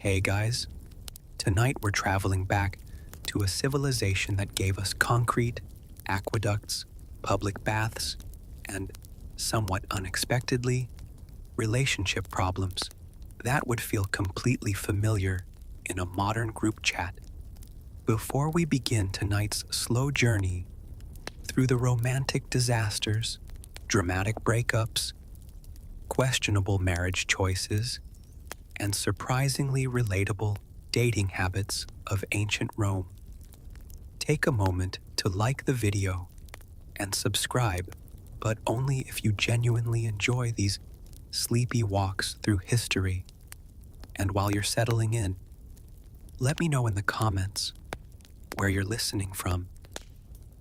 Hey guys, tonight we're traveling back to a civilization that gave us concrete, aqueducts, public baths, and, somewhat unexpectedly, relationship problems that would feel completely familiar in a modern group chat. Before we begin tonight's slow journey through the romantic disasters, dramatic breakups, questionable marriage choices, and surprisingly relatable dating habits of ancient Rome, take a moment to like the video and subscribe, but only if you genuinely enjoy these sleepy walks through history. And while you're settling in, let me know in the comments where you're listening from.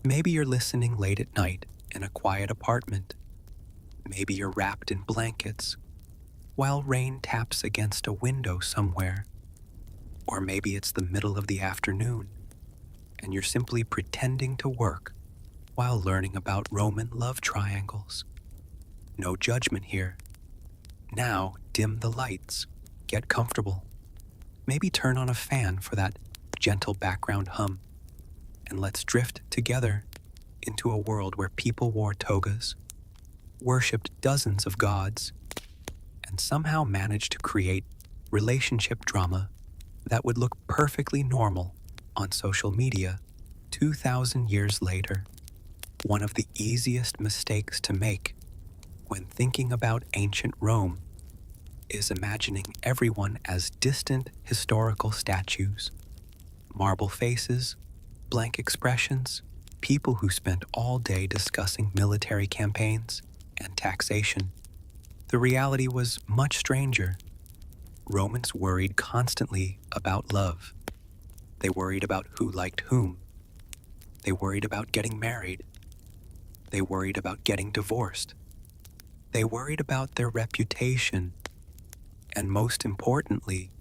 Maybe you're listening late at night in a quiet apartment. Maybe you're wrapped in blankets while rain taps against a window somewhere. Or maybe it's the middle of the afternoon and you're simply pretending to work while learning about Roman love triangles. No judgment here. Now dim the lights, get comfortable. Maybe turn on a fan for that gentle background hum, and let's drift together into a world where people wore togas, worshipped dozens of gods, and somehow managed to create relationship drama that would look perfectly normal on social media 2,000 years later. One of the easiest mistakes to make when thinking about ancient Rome is imagining everyone as distant historical statues, marble faces, blank expressions, people who spent all day discussing military campaigns and taxation. The reality was much stranger. Romans worried constantly about love. They worried about who liked whom. They worried about getting married. They worried about getting divorced. They worried about their reputation. And most importantly,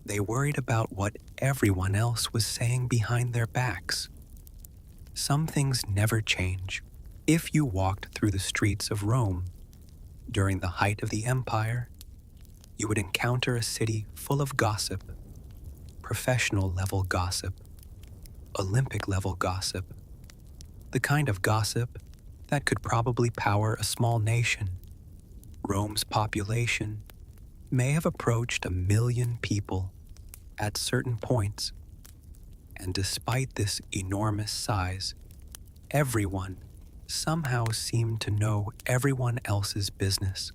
they worried about what everyone else was saying behind their backs. Some things never change. If you walked through the streets of Rome during the height of the empire, you would encounter a city full of gossip, professional-level gossip, Olympic-level gossip, the kind of gossip that could probably power a small nation. Rome's population may have approached 1 million people at certain points, and despite this enormous size, everyone somehow seemed to know everyone else's business.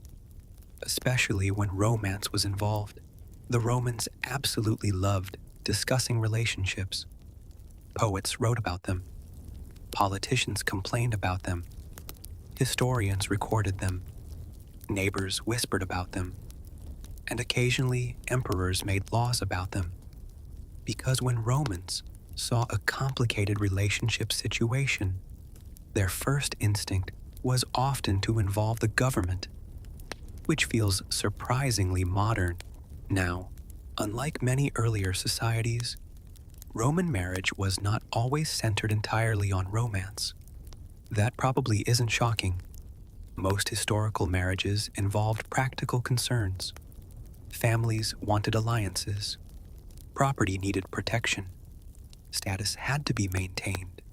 Especially when romance was involved, the Romans absolutely loved discussing relationships. Poets wrote about them. Politicians complained about them. Historians recorded them. Neighbors whispered about them. And occasionally, emperors made laws about them. Because when Romans saw a complicated relationship situation, their first instinct was often to involve the government, which feels surprisingly modern now. Unlike many earlier societies, Roman marriage was not always centered entirely on romance. That probably isn't shocking. Most historical marriages involved practical concerns. Families wanted alliances. Property needed protection. Status had to be maintained.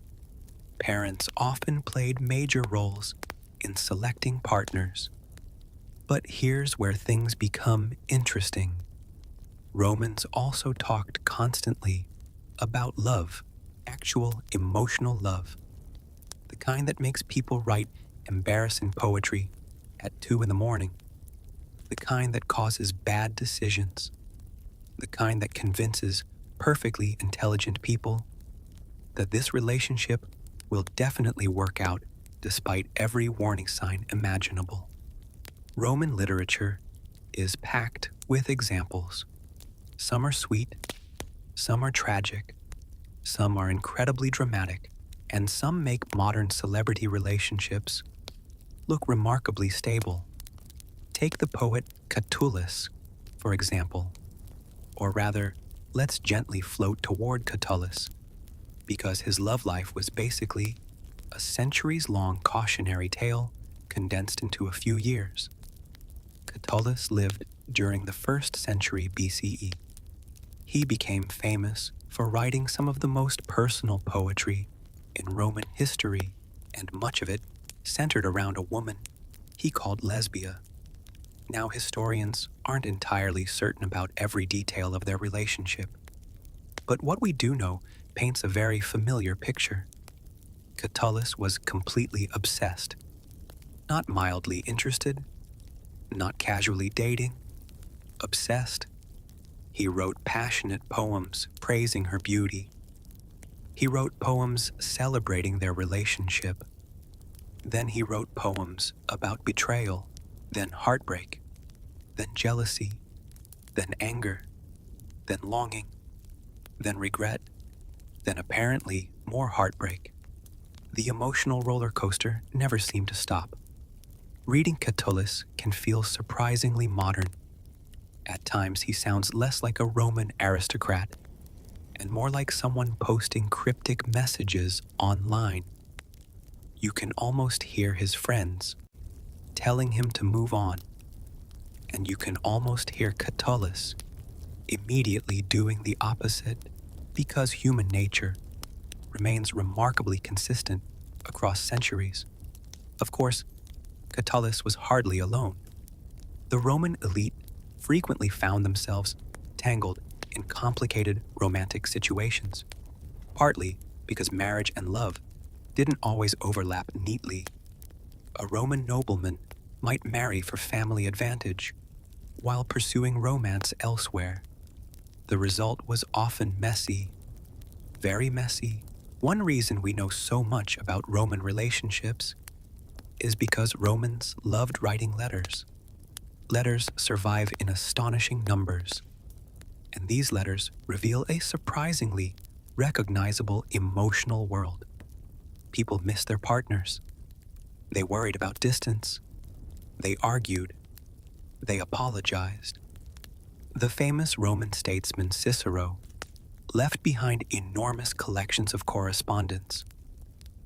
Parents often played major roles in selecting partners. But here's where things become interesting. Romans also talked constantly about love, actual emotional love, the kind that makes people write embarrassing poetry at 2 a.m, the kind that causes bad decisions, the kind that convinces perfectly intelligent people that this relationship will definitely work out despite every warning sign imaginable. Roman literature is packed with examples. Some are sweet, some are tragic, some are incredibly dramatic, and some make modern celebrity relationships look remarkably stable. Take the poet Catullus, for example. Or rather, let's gently float toward Catullus, because his love life was basically a centuries-long cautionary tale condensed into a few years. Catullus lived during the 1st century BCE. He became famous for writing some of the most personal poetry in Roman history, and much of it centered around a woman he called Lesbia. Now, historians aren't entirely certain about every detail of their relationship, but what we do know paints a very familiar picture. Catullus was completely obsessed, not mildly interested, not casually dating, obsessed. He wrote passionate poems praising her beauty. He wrote poems celebrating their relationship. Then he wrote poems about betrayal, then heartbreak, then jealousy, then anger, then longing, then regret, then apparently more heartbreak. The emotional roller coaster never seemed to stop. Reading Catullus can feel surprisingly modern. At times he sounds less like a Roman aristocrat and more like someone posting cryptic messages online. You can almost hear his friends telling him to move on, and you can almost hear Catullus immediately doing the opposite, because human nature remains remarkably consistent across centuries. Of course, Catullus was hardly alone. The Roman elite frequently found themselves tangled in complicated romantic situations, partly because marriage and love didn't always overlap neatly. A Roman nobleman might marry for family advantage while pursuing romance elsewhere. The result was often messy, very messy. One reason we know so much about Roman relationships is because Romans loved writing letters. Letters survive in astonishing numbers, and these letters reveal a surprisingly recognizable emotional world. People missed their partners. They worried about distance. They argued. They apologized. The famous Roman statesman Cicero left behind enormous collections of correspondence.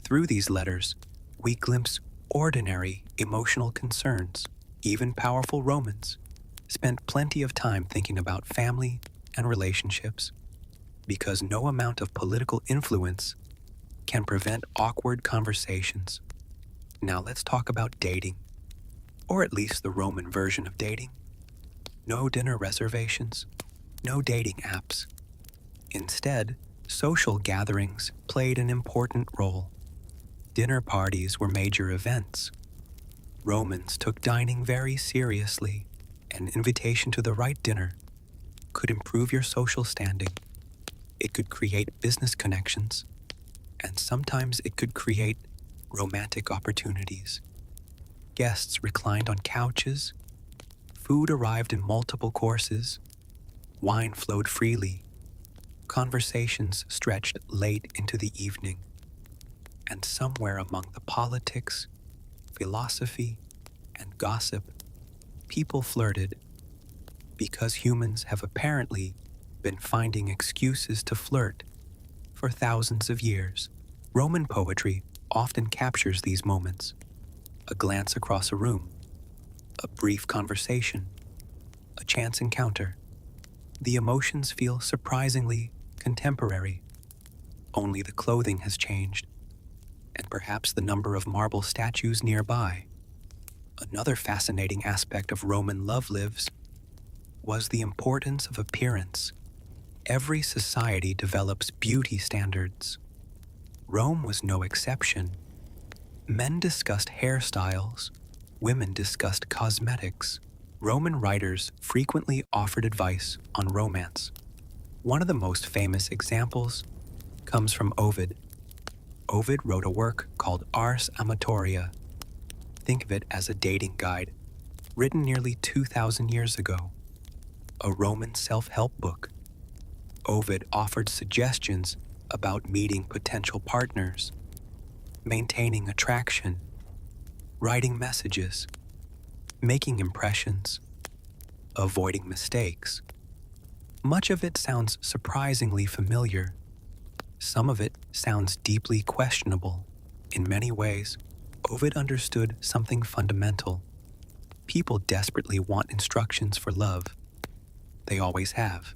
Through these letters, we glimpse ordinary emotional concerns. Even powerful Romans spent plenty of time thinking about family and relationships, because no amount of political influence can prevent awkward conversations. Now let's talk about dating, or at least the Roman version of dating. No dinner reservations, no dating apps. Instead, social gatherings played an important role. Dinner parties were major events. Romans took dining very seriously. An invitation to the right dinner could improve your social standing. It could create business connections, and sometimes it could create romantic opportunities. Guests reclined on couches, food arrived in multiple courses, wine flowed freely, conversations stretched late into the evening, and somewhere among the politics, philosophy, and gossip, people flirted, because humans have apparently been finding excuses to flirt for thousands of years. Roman poetry often captures these moments. A glance across a room, a brief conversation, a chance encounter. The emotions feel surprisingly contemporary. Only the clothing has changed, and perhaps the number of marble statues nearby. Another fascinating aspect of Roman love lives was the importance of appearance. Every society develops beauty standards. Rome was no exception. Men discussed hairstyles, women discussed cosmetics. Roman writers frequently offered advice on romance. One of the most famous examples comes from Ovid. Ovid wrote a work called Ars Amatoria. Think of it as a dating guide, written nearly 2,000 years ago. A Roman self-help book. Ovid offered suggestions about meeting potential partners, maintaining attraction, writing messages, making impressions, avoiding mistakes. Much of it sounds surprisingly familiar. Some of it sounds deeply questionable. In many ways, Ovid understood something fundamental. People desperately want instructions for love. They always have.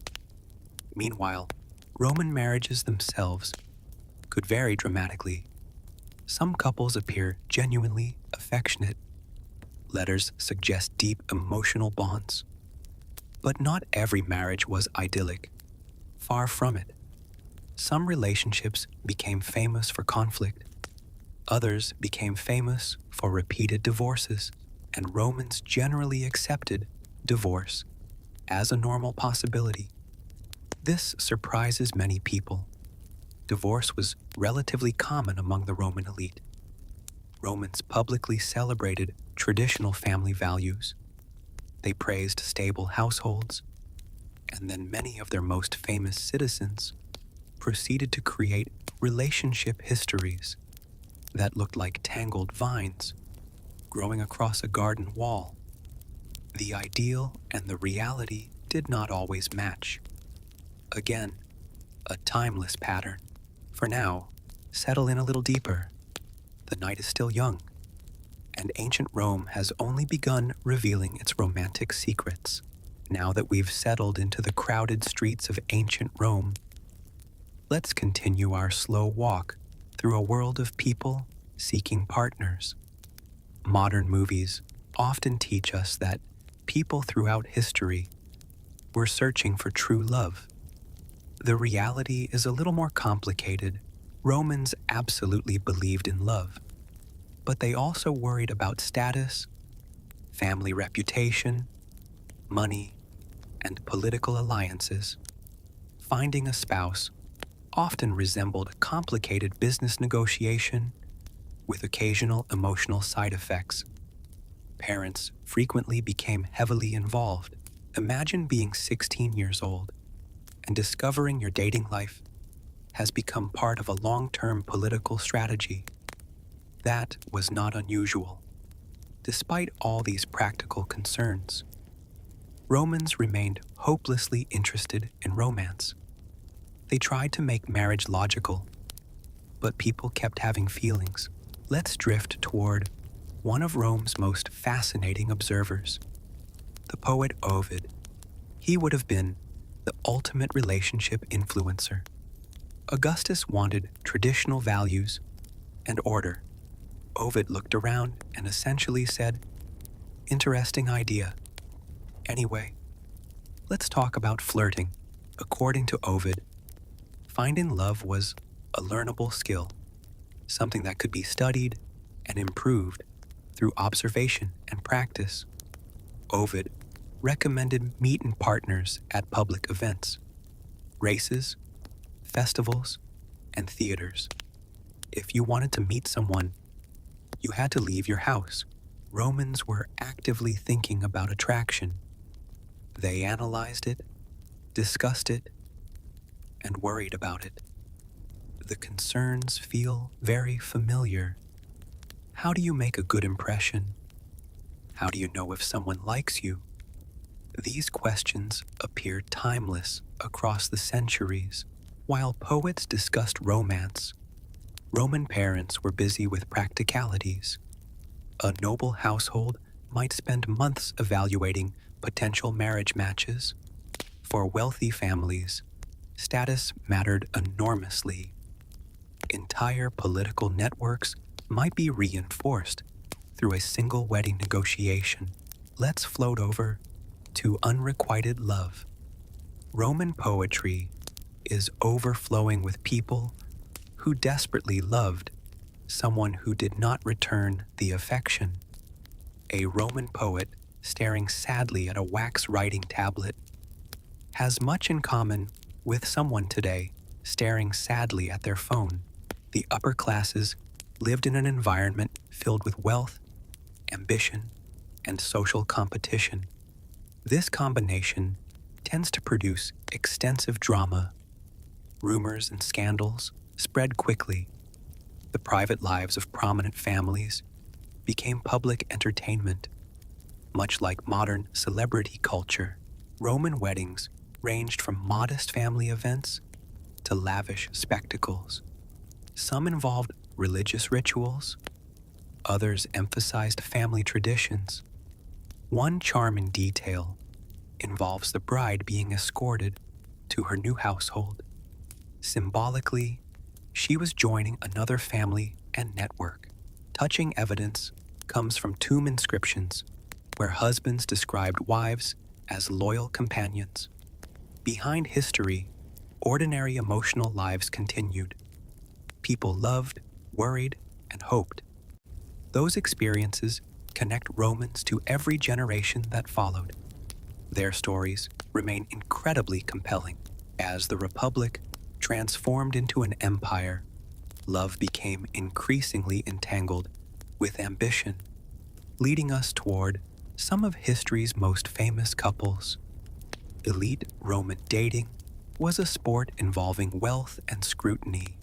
Meanwhile, Roman marriages themselves could vary dramatically. Some couples appear genuinely affectionate. Letters suggest deep emotional bonds. But not every marriage was idyllic. Far from it. Some relationships became famous for conflict. Others became famous for repeated divorces, and Romans generally accepted divorce as a normal possibility. This surprises many people. Divorce was relatively common among the Roman elite. Romans publicly celebrated traditional family values. They praised stable households, and then many of their most famous citizens proceeded to create relationship histories that looked like tangled vines growing across a garden wall. The ideal and the reality did not always match. Again, a timeless pattern. For now, settle in a little deeper. The night is still young, and ancient Rome has only begun revealing its romantic secrets. Now that we've settled into the crowded streets of ancient Rome, let's continue our slow walk through a world of people seeking partners. Modern movies often teach us that people throughout history were searching for true love. The reality is a little more complicated. Romans absolutely believed in love, but they also worried about status, family reputation, money, and political alliances. Finding a spouse often resembled a complicated business negotiation with occasional emotional side effects. Parents frequently became heavily involved. Imagine being 16 years old and discovering your dating life has become part of a long-term political strategy. That was not unusual. Despite all these practical concerns, Romans remained hopelessly interested in romance. They tried to make marriage logical, but people kept having feelings. Let's drift toward one of Rome's most fascinating observers, the poet Ovid. He would have been the ultimate relationship influencer. Augustus wanted traditional values and order. Ovid looked around and essentially said, "Interesting idea. Anyway, let's talk about flirting." According to Ovid, finding love was a learnable skill, something that could be studied and improved through observation and practice. Ovid recommended meeting partners at public events, races, festivals, and theaters. If you wanted to meet someone, you had to leave your house. Romans were actively thinking about attraction. They analyzed it, discussed it, and worried about it. The concerns feel very familiar. How do you make a good impression? How do you know if someone likes you? These questions appear timeless across the centuries. While poets discussed romance, Roman parents were busy with practicalities. A noble household might spend months evaluating potential marriage matches. For wealthy families, status mattered enormously. Entire political networks might be reinforced through a single wedding negotiation. Let's float over to unrequited love. Roman poetry is overflowing with people who desperately loved someone who did not return the affection. A Roman poet staring sadly at a wax writing tablet has much in common with someone today staring sadly at their phone. The upper classes lived in an environment filled with wealth, ambition, and social competition. This combination tends to produce extensive drama. Rumors and scandals spread quickly. The private lives of prominent families became public entertainment. Much like modern celebrity culture, Roman weddings ranged from modest family events to lavish spectacles. Some involved religious rituals, others emphasized family traditions. One charming detail involves the bride being escorted to her new household. Symbolically, she was joining another family and network. Touching evidence comes from tomb inscriptions where husbands described wives as loyal companions. Behind history, ordinary emotional lives continued. People loved, worried, and hoped. Those experiences connect Romans to every generation that followed. Their stories remain incredibly compelling. As the Republic transformed into an empire, love became increasingly entangled with ambition, leading us toward some of history's most famous couples. Elite Roman dating was a sport involving wealth and scrutiny.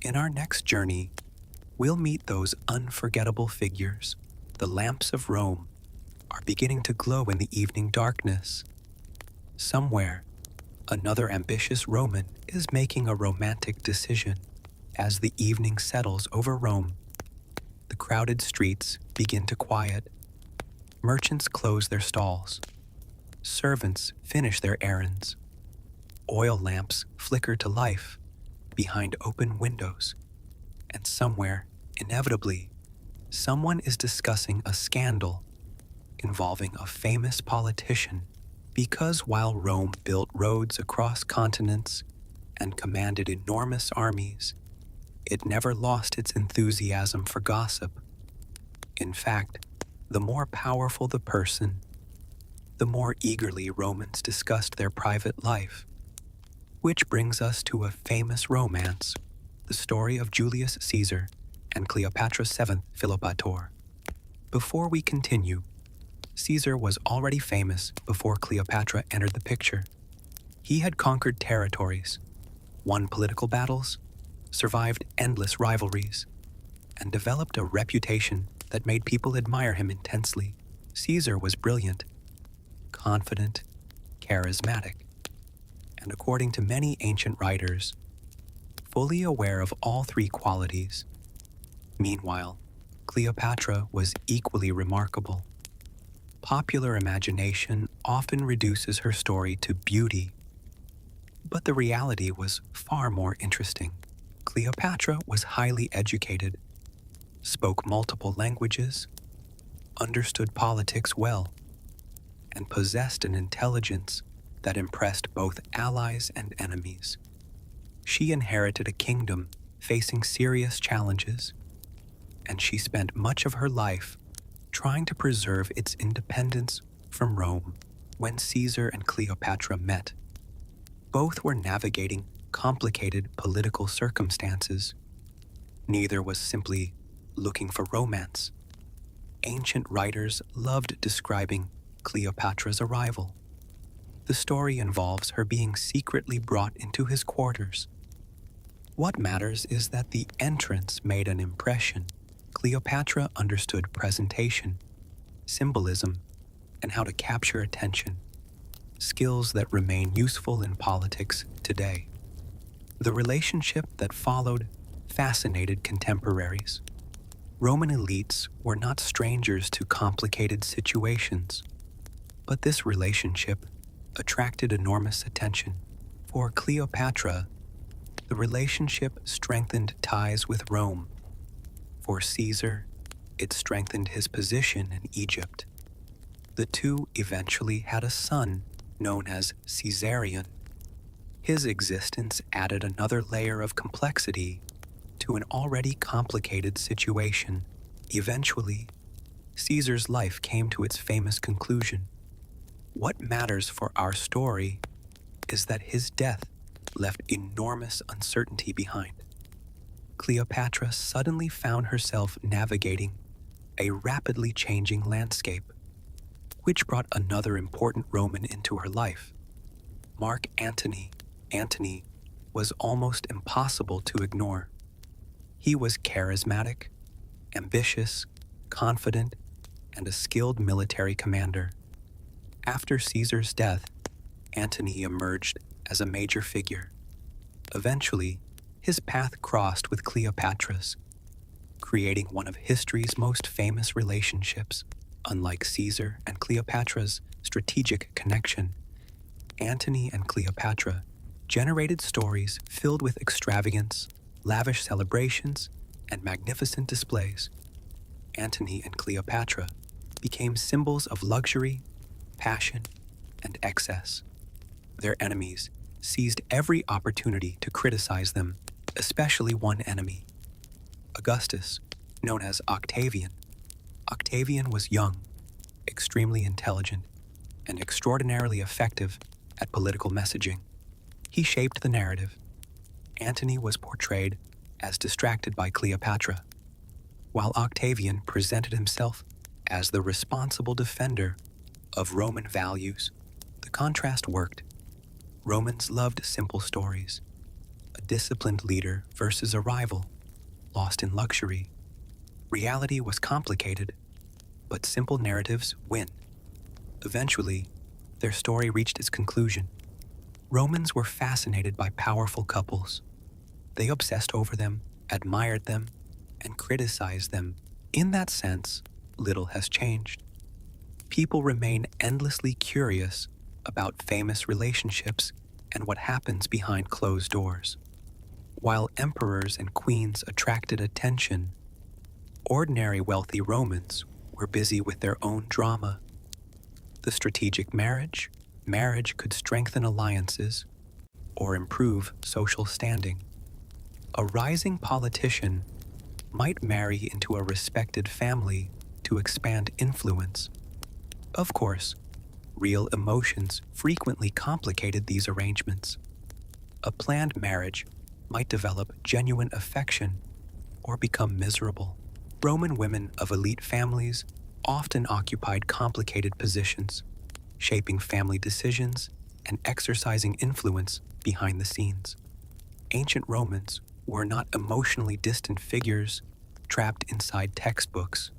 In our next journey, we'll meet those unforgettable figures. The lamps of Rome are beginning to glow in the evening darkness. Somewhere, another ambitious Roman is making a romantic decision. As the evening settles over Rome, the crowded streets begin to quiet. Merchants close their stalls. Servants finish their errands. Oil lamps flicker to life behind open windows. And somewhere, inevitably, someone is discussing a scandal involving a famous politician. Because while Rome built roads across continents and commanded enormous armies, it never lost its enthusiasm for gossip. In fact, the more powerful the person, the more eagerly Romans discussed their private life. Which brings us to a famous romance, the story of Julius Caesar and Cleopatra's seventh Philopator. Before we continue, Caesar was already famous before Cleopatra entered the picture. He had conquered territories, won political battles, survived endless rivalries, and developed a reputation that made people admire him intensely. Caesar was brilliant, confident, charismatic, and according to many ancient writers, fully aware of all three qualities. Meanwhile, Cleopatra was equally remarkable. Popular imagination often reduces her story to beauty, but the reality was far more interesting. Cleopatra was highly educated, spoke multiple languages, understood politics well, and possessed an intelligence that impressed both allies and enemies. She inherited a kingdom facing serious challenges, and she spent much of her life trying to preserve its independence from Rome. When Caesar and Cleopatra met, both were navigating complicated political circumstances. Neither was simply looking for romance. Ancient writers loved describing Cleopatra's arrival. The story involves her being secretly brought into his quarters. What matters is that the entrance made an impression. Cleopatra understood presentation, symbolism, and how to capture attention, skills that remain useful in politics today. The relationship that followed fascinated contemporaries. Roman elites were not strangers to complicated situations, but this relationship attracted enormous attention. For Cleopatra, the relationship strengthened ties with Rome. For Caesar, it strengthened his position in Egypt. The two eventually had a son known as Caesarion. His existence added another layer of complexity to an already complicated situation. Eventually, Caesar's life came to its famous conclusion. What matters for our story is that his death left enormous uncertainty behind. Cleopatra suddenly found herself navigating a rapidly changing landscape, which brought another important Roman into her life, Mark Antony. Antony was almost impossible to ignore. He was charismatic, ambitious, confident, and a skilled military commander. After Caesar's death, Antony emerged as a major figure. Eventually, his path crossed with Cleopatra's, creating one of history's most famous relationships. Unlike Caesar and Cleopatra's strategic connection, Antony and Cleopatra generated stories filled with extravagance, lavish celebrations, and magnificent displays. Antony and Cleopatra became symbols of luxury, passion, and excess. Their enemies seized every opportunity to criticize them, especially one enemy, Augustus, known as Octavian. Octavian was young, extremely intelligent, and extraordinarily effective at political messaging. He shaped the narrative. Antony was portrayed as distracted by Cleopatra, while Octavian presented himself as the responsible defender of Roman values. The contrast worked. Romans loved simple stories, a disciplined leader versus a rival, lost in luxury. Reality was complicated, but simple narratives win. Eventually, their story reached its conclusion. Romans were fascinated by powerful couples. They obsessed over them, admired them, and criticized them. In that sense, little has changed. People remain endlessly curious about famous relationships and what happens behind closed doors. While emperors and queens attracted attention, ordinary wealthy Romans were busy with their own drama. The strategic marriage could strengthen alliances or improve social standing. A rising politician might marry into a respected family to expand influence. Of course, real emotions frequently complicated these arrangements. A planned marriage might develop genuine affection or become miserable. Roman women of elite families often occupied complicated positions, shaping family decisions and exercising influence behind the scenes. Ancient Romans were not emotionally distant figures trapped inside textbooks.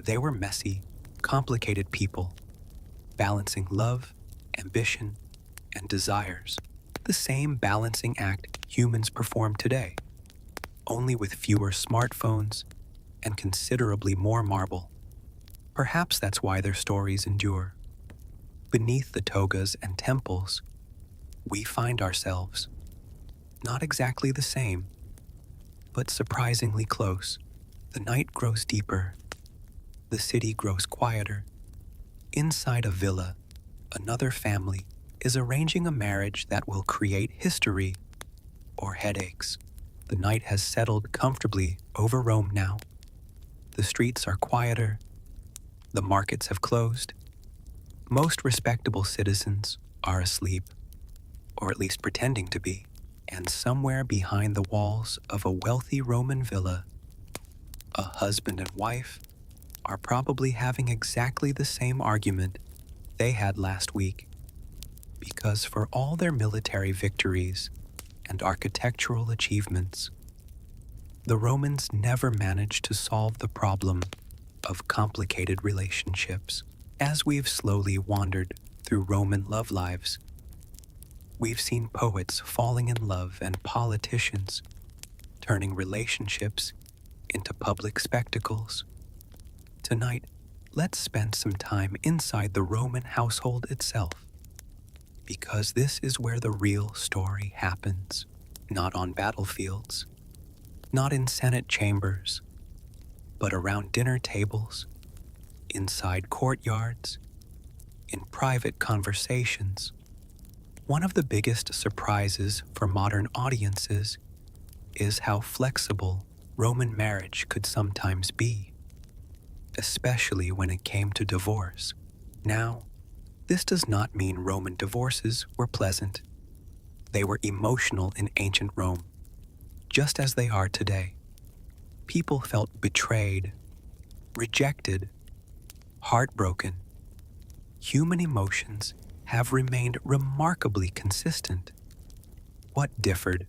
They were messy, complicated people, balancing love, ambition, and desires. The same balancing act humans perform today, only with fewer smartphones and considerably more marble. Perhaps that's why their stories endure. Beneath the togas and temples, we find ourselves, not exactly the same, but surprisingly close. The night grows deeper. The city grows quieter. Inside a villa, another family is arranging a marriage that will create history or headaches. The night has settled comfortably over Rome now. The streets are quieter. The markets have closed. Most respectable citizens are asleep, or at least pretending to be. And somewhere behind the walls of a wealthy Roman villa, a husband and wife are probably having exactly the same argument they had last week. Because for all their military victories and architectural achievements, the Romans never managed to solve the problem of complicated relationships. As we've slowly wandered through Roman love lives, we've seen poets falling in love and politicians turning relationships into public spectacles. Tonight, let's spend some time inside the Roman household itself, because this is where the real story happens, not on battlefields, not in Senate chambers, but around dinner tables, inside courtyards, in private conversations. One of the biggest surprises for modern audiences is how flexible Roman marriage could sometimes be, especially when it came to divorce. Now, this does not mean Roman divorces were pleasant. They were emotional in ancient Rome, just as they are today. People felt betrayed, rejected, heartbroken. Human emotions have remained remarkably consistent. What differed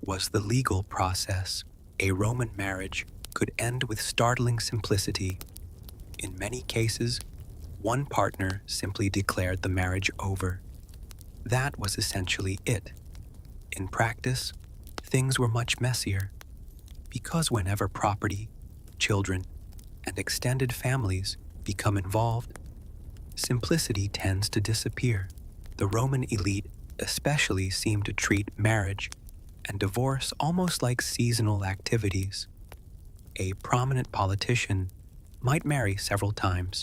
was the legal process. A Roman marriage could end with startling simplicity. In many cases, one partner simply declared the marriage over. That was essentially it. In practice, things were much messier, because whenever property, children, and extended families become involved, simplicity tends to disappear. The Roman elite especially seemed to treat marriage and divorce almost like seasonal activities. A prominent politician might marry several times.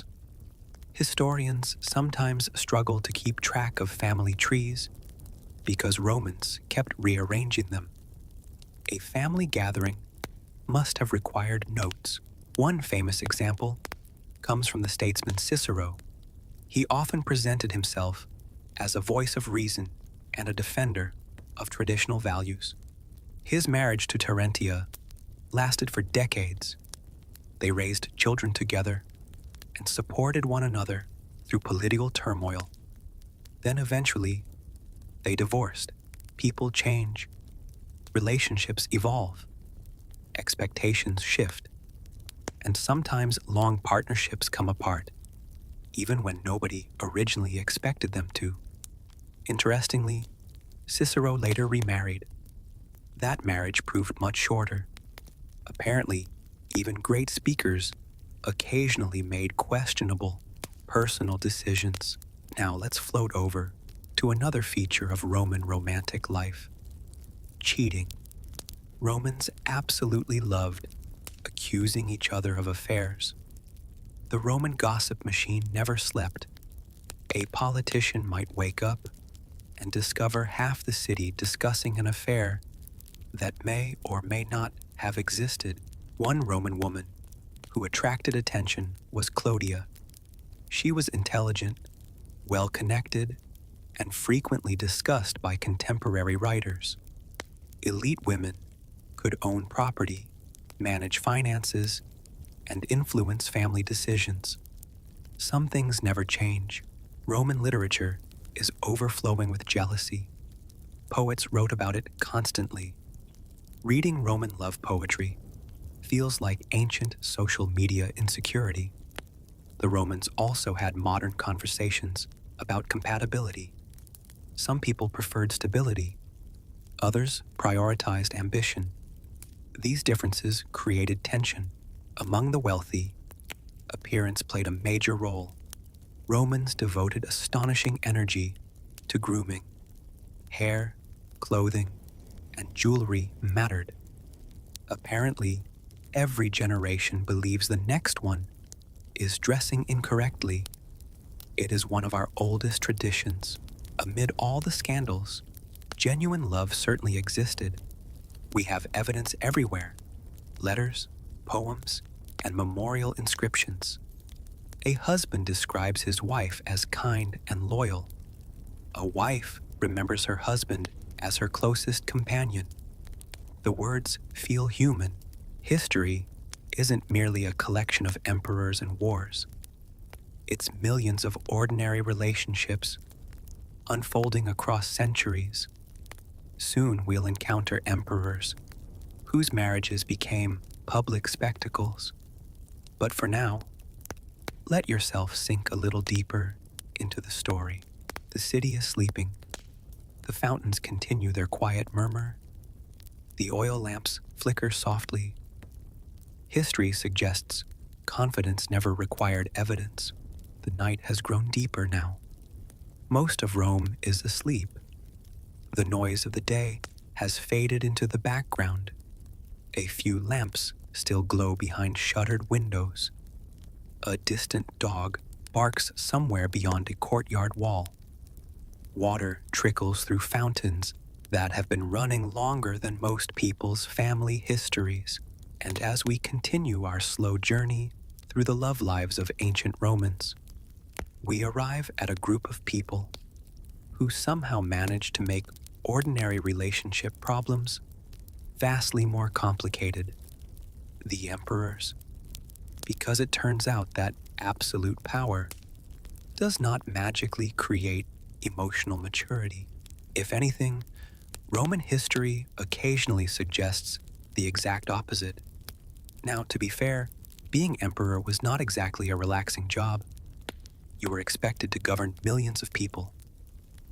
Historians sometimes struggle to keep track of family trees because Romans kept rearranging them. A family gathering must have required notes. One famous example comes from the statesman Cicero. He often presented himself as a voice of reason and a defender of traditional values. His marriage to Terentia lasted for decades. They raised children together and supported one another through political turmoil. Then eventually, they divorced. People change. Relationships evolve. Expectations shift. And sometimes long partnerships come apart, even when nobody originally expected them to. Interestingly, Cicero later remarried. That marriage proved much shorter. Apparently, even great speakers occasionally made questionable personal decisions. Now let's float over to another feature of Roman romantic life: cheating. Romans absolutely loved accusing each other of affairs. The Roman gossip machine never slept. A politician might wake up and discover half the city discussing an affair that may or may not have existed. One Roman woman who attracted attention was Clodia. She was intelligent, well-connected, and frequently discussed by contemporary writers. Elite women could own property, manage finances, and influence family decisions. Some things never change. Roman literature is overflowing with jealousy. Poets wrote about it constantly. Reading Roman love poetry feels like ancient social media insecurity. The Romans also had modern conversations about compatibility. Some people preferred stability. Others prioritized ambition. These differences created tension. Among the wealthy, appearance played a major role. Romans devoted astonishing energy to grooming. Hair, clothing, and jewelry mattered. Apparently, every generation believes the next one is dressing incorrectly. It is one of our oldest traditions. Amid all the scandals, genuine love certainly existed. We have evidence everywhere: letters, poems, and memorial inscriptions. A husband describes his wife as kind and loyal. A wife remembers her husband as her closest companion. The words feel human. History isn't merely a collection of emperors and wars. It's millions of ordinary relationships unfolding across centuries. Soon we'll encounter emperors whose marriages became public spectacles. But for now, let yourself sink a little deeper into the story. The city is sleeping. The fountains continue their quiet murmur. The oil lamps flicker softly. History suggests confidence never required evidence. The night has grown deeper now. Most of Rome is asleep. The noise of the day has faded into the background. A few lamps still glow behind shuttered windows. A distant dog barks somewhere beyond a courtyard wall. Water trickles through fountains that have been running longer than most people's family histories. And as we continue our slow journey through the love lives of ancient Romans, we arrive at a group of people who somehow managed to make ordinary relationship problems vastly more complicated: the emperors. Because it turns out that absolute power does not magically create emotional maturity. If anything, Roman history occasionally suggests the exact opposite. Now, to be fair, being emperor was not exactly a relaxing job. You were expected to govern millions of people,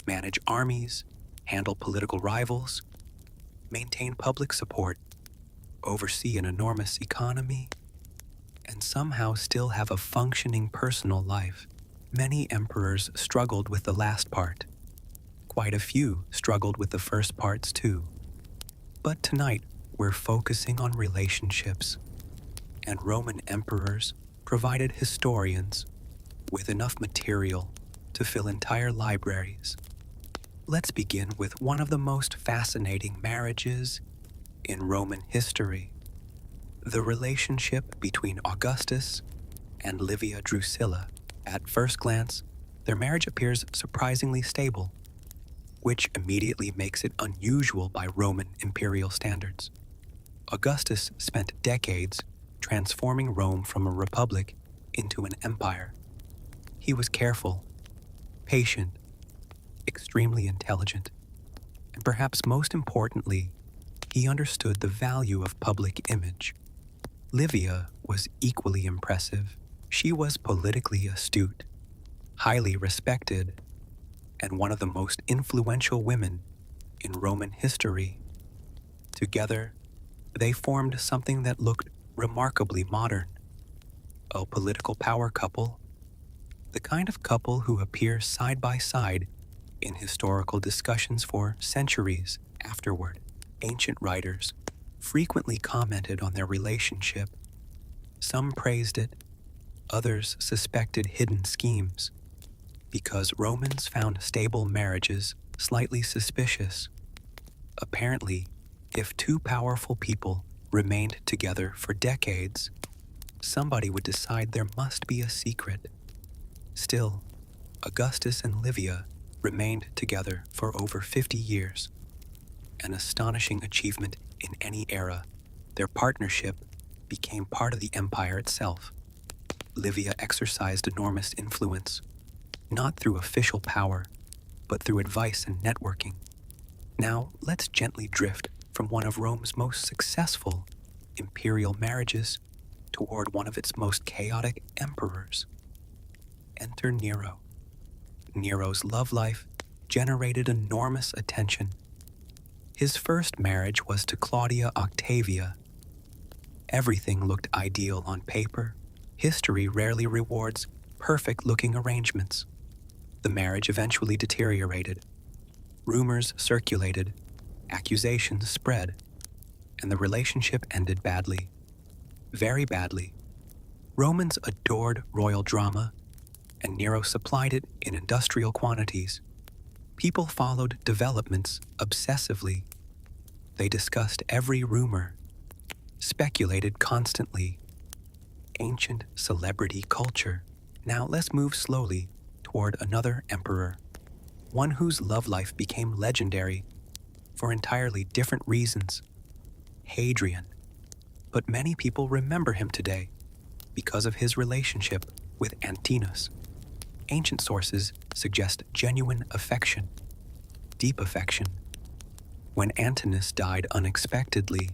manage armies, handle political rivals, maintain public support, oversee an enormous economy, and somehow still have a functioning personal life. Many emperors struggled with the last part. quite a few struggled with the first parts too. But tonight, we're focusing on relationships, and Roman emperors provided historians with enough material to fill entire libraries. Let's begin with one of the most fascinating marriages in Roman history, the relationship between Augustus and Livia Drusilla. At first glance, their marriage appears surprisingly stable, which immediately makes it unusual by Roman imperial standards. Augustus spent decades transforming Rome from a republic into an empire. He was careful, patient, extremely intelligent, and perhaps most importantly, he understood the value of public image. Livia was equally impressive. She was politically astute, highly respected, and one of the most influential women in Roman history. Together, they formed something that looked remarkably modern, a political power couple, the kind of couple who appear side by side in historical discussions for centuries afterward. Ancient writers frequently commented on their relationship. Some praised it, others suspected hidden schemes, because Romans found stable marriages slightly suspicious. Apparently, if two powerful people remained together for decades, somebody would decide there must be a secret. Still, Augustus and Livia remained together for over 50 years, an astonishing achievement in any era. Their partnership became part of the empire itself. Livia exercised enormous influence, not through official power, but through advice and networking. Now, let's gently drift from one of Rome's most successful imperial marriages toward one of its most chaotic emperors. Enter Nero. Nero's love life generated enormous attention. His first marriage was to Claudia Octavia. Everything looked ideal on paper. History rarely rewards perfect-looking arrangements. The marriage eventually deteriorated. Rumors circulated, accusations spread, and the relationship ended badly. Very badly. Romans adored royal drama, and Nero supplied it in industrial quantities. People followed developments obsessively. They discussed every rumor, speculated constantly. Ancient celebrity culture. Now let's move slowly toward another emperor, one whose love life became legendary for entirely different reasons, Hadrian. But many people remember him today because of his relationship with Antinous. Ancient sources suggest genuine affection, deep affection. When Antinous died unexpectedly,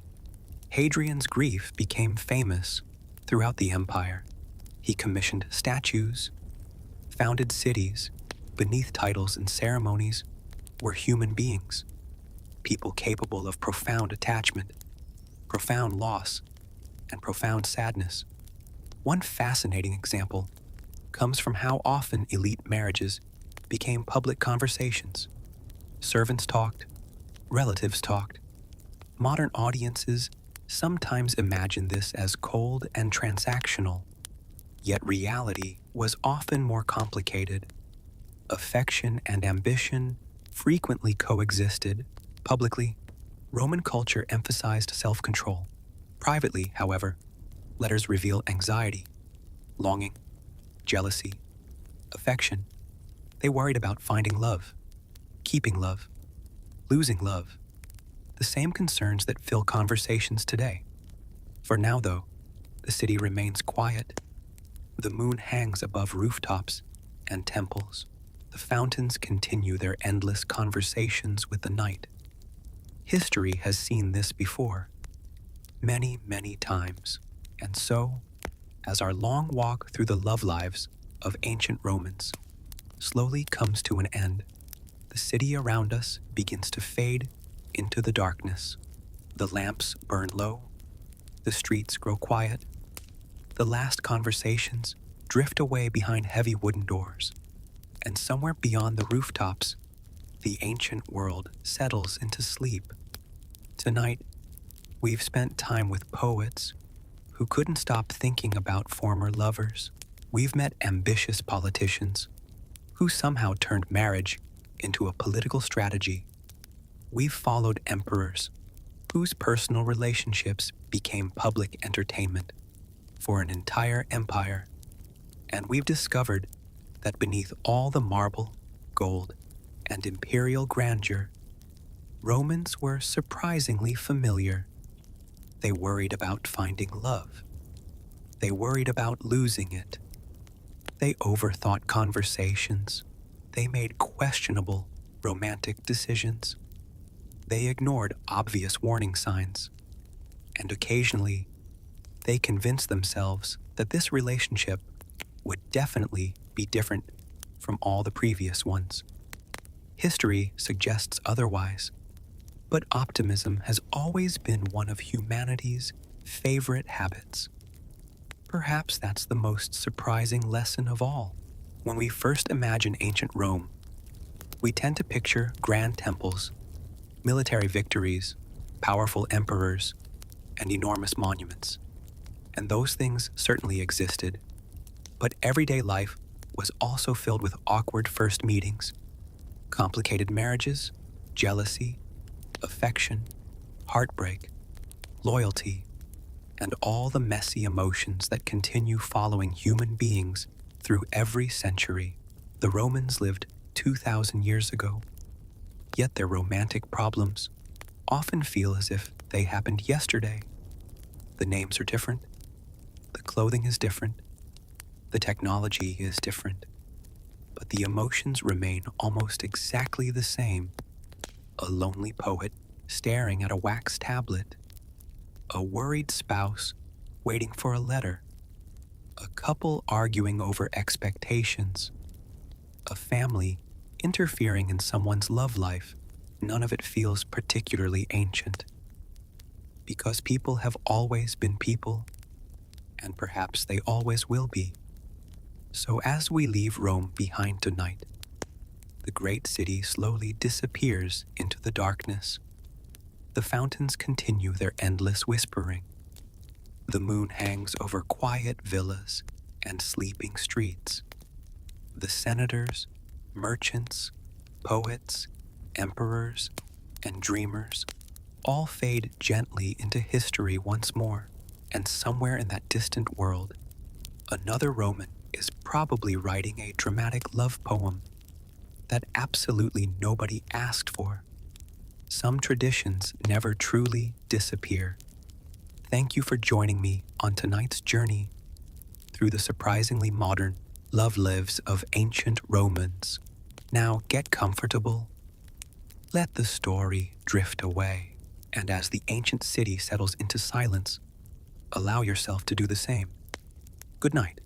Hadrian's grief became famous throughout the empire. He commissioned statues, founded cities beneath titles and ceremonies were human beings, people capable of profound attachment, profound loss, and profound sadness. One fascinating example comes from how often elite marriages became public conversations. Servants talked, relatives talked. Modern audiences sometimes imagine this as cold and transactional, yet reality was often more complicated. Affection and ambition frequently coexisted. Publicly, Roman culture emphasized self-control. Privately, however, letters reveal anxiety, longing, jealousy, affection. They worried about finding love, keeping love, losing love, the same concerns that fill conversations today. For now, though, the city remains quiet. The moon hangs above rooftops and temples. The fountains continue their endless conversations with the night. History has seen this before, many, many times. And so, as our long walk through the love lives of ancient Romans slowly comes to an end, the city around us begins to fade into the darkness. The lamps burn low, the streets grow quiet, the last conversations drift away behind heavy wooden doors, and somewhere beyond the rooftops, the ancient world settles into sleep. Tonight, we've spent time with poets who couldn't stop thinking about former lovers. We've met ambitious politicians who somehow turned marriage into a political strategy. We've followed emperors whose personal relationships became public entertainment for an entire empire. And we've discovered that beneath all the marble, gold, and imperial grandeur, Romans were surprisingly familiar. They worried about finding love. They worried about losing it. They overthought conversations. They made questionable romantic decisions. They ignored obvious warning signs. And occasionally, they convinced themselves that this relationship would definitely be different from all the previous ones. History suggests otherwise, but optimism has always been one of humanity's favorite habits. Perhaps that's the most surprising lesson of all. When we first imagine ancient Rome, we tend to picture grand temples, military victories, powerful emperors, and enormous monuments. And those things certainly existed. But everyday life was also filled with awkward first meetings, complicated marriages, jealousy, affection, heartbreak, loyalty, and all the messy emotions that continue following human beings through every century. The Romans lived 2,000 years ago, yet their romantic problems often feel as if they happened yesterday. The names are different, the clothing is different, the technology is different, but the emotions remain almost exactly the same. A lonely poet staring at a wax tablet, a worried spouse waiting for a letter, a couple arguing over expectations, a family interfering in someone's love life. None of it feels particularly ancient, because people have always been people, and perhaps they always will be. So as we leave Rome behind tonight, the great city slowly disappears into the darkness. The fountains continue their endless whispering. The moon hangs over quiet villas and sleeping streets. The senators, merchants, poets, emperors, and dreamers all fade gently into history once more. And somewhere in that distant world, another Roman is probably writing a dramatic love poem that absolutely nobody asked for. Some traditions never truly disappear. Thank you for joining me on tonight's journey through the surprisingly modern love lives of ancient Romans. Now get comfortable, let the story drift away, and as the ancient city settles into silence, allow yourself to do the same. Good night.